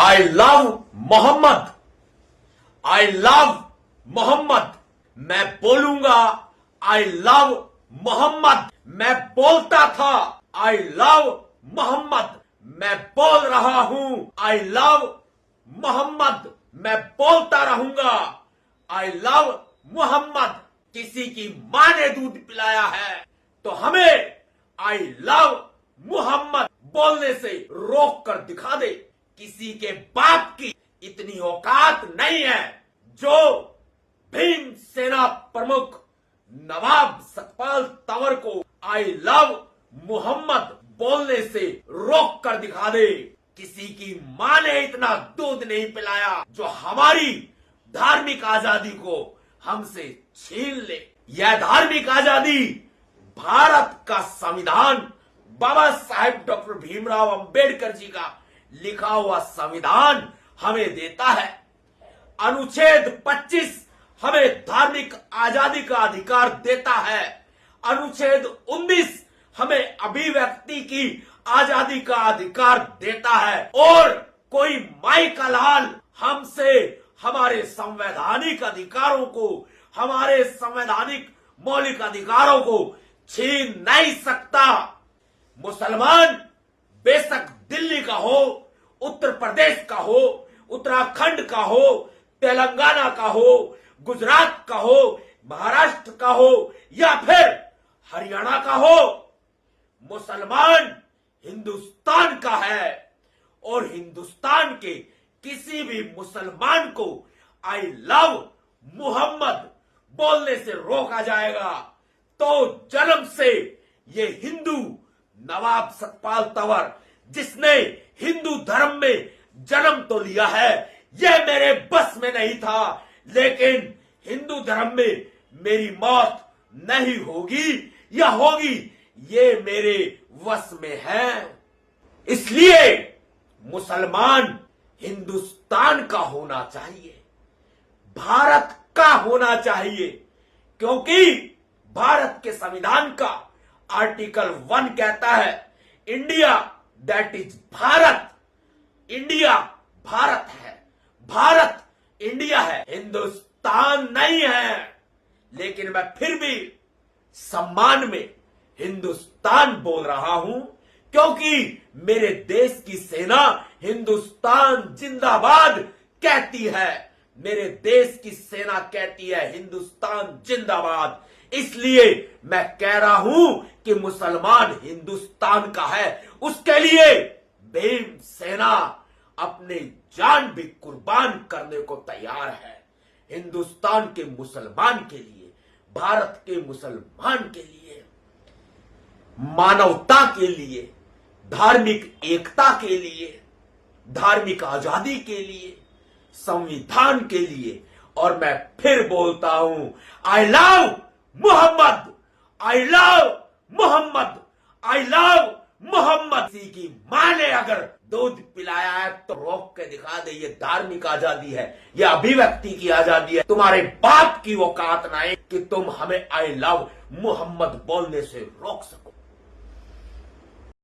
I love Mohammad, I love Mohammad. मैं बोलूंगा आई love Mohammad. मैं बोलता था आई लव मोहम्मद। मैं बोल रहा हूं आई लव मोहम्मद। मैं बोलता रहूंगा आई लव मोहम्मद। किसी की मां ने दूध पिलाया है तो हमें आई लव मोहम्मद बोलने से रोक कर दिखा दे। किसी के बाप की इतनी औकात नहीं है जो भीम सेना प्रमुख नवाब सतपाल तंवर को आई लव मोहम्मद बोलने से रोक कर दिखा दे। किसी की मां ने इतना दूध नहीं पिलाया जो हमारी धार्मिक आजादी को हमसे छीन ले। यह धार्मिक आजादी भारत का संविधान बाबा साहेब डॉक्टर भीमराव अंबेडकर जी का लिखा हुआ संविधान हमें देता है। अनुच्छेद 25 हमें धार्मिक आजादी का अधिकार देता है। अनुच्छेद 19 हमें अभिव्यक्ति की आजादी का अधिकार देता है। और कोई माई का लाल हमसे हमारे संवैधानिक अधिकारों को, हमारे संवैधानिक मौलिक अधिकारों को छीन नहीं सकता। मुसलमान बेशक दिल्ली का हो, उत्तर प्रदेश का हो, उत्तराखंड का हो, तेलंगाना का हो, गुजरात का हो, महाराष्ट्र का हो या फिर हरियाणा का हो, मुसलमान हिंदुस्तान का है। और हिंदुस्तान के किसी भी मुसलमान को आई लव मोहम्मद बोलने से रोका जाएगा तो जन्म से ये हिंदू नवाब सतपाल तंवर जिसने हिंदू धर्म में जन्म तो लिया है, यह मेरे बस में नहीं था। लेकिन हिंदू धर्म में मेरी मौत नहीं होगी या होगी ये मेरे वश में है। इसलिए मुसलमान हिंदुस्तान का होना चाहिए, भारत का होना चाहिए, क्योंकि भारत के संविधान का आर्टिकल 1 कहता है India that is Bharat. India Bharat है, भारत इंडिया है, हिंदुस्तान नहीं है। लेकिन मैं फिर भी सम्मान में हिंदुस्तान बोल रहा हूं क्योंकि मेरे देश की सेना हिंदुस्तान जिंदाबाद कहती है। मेरे देश की सेना कहती है हिंदुस्तान जिंदाबाद। इसलिए मैं कह रहा हूं कि मुसलमान हिंदुस्तान का है, उसके लिए भीम सेना अपने जान भी कुर्बान करने को तैयार है। हिंदुस्तान के मुसलमान के लिए, भारत के मुसलमान के लिए, मानवता के लिए, धार्मिक एकता के लिए, धार्मिक आजादी के लिए, संविधान के लिए। और मैं फिर बोलता हूं I love Mohammad, I love Mohammad, I love Mohammad. किसी की मां ने अगर दूध पिलाया है तो रोक के दिखा दे। ये धार्मिक आजादी है, ये अभिव्यक्ति की आजादी है। तुम्हारे बाप की औकात ना है कि तुम हमें आई लव मोहम्मद बोलने से रोक सको।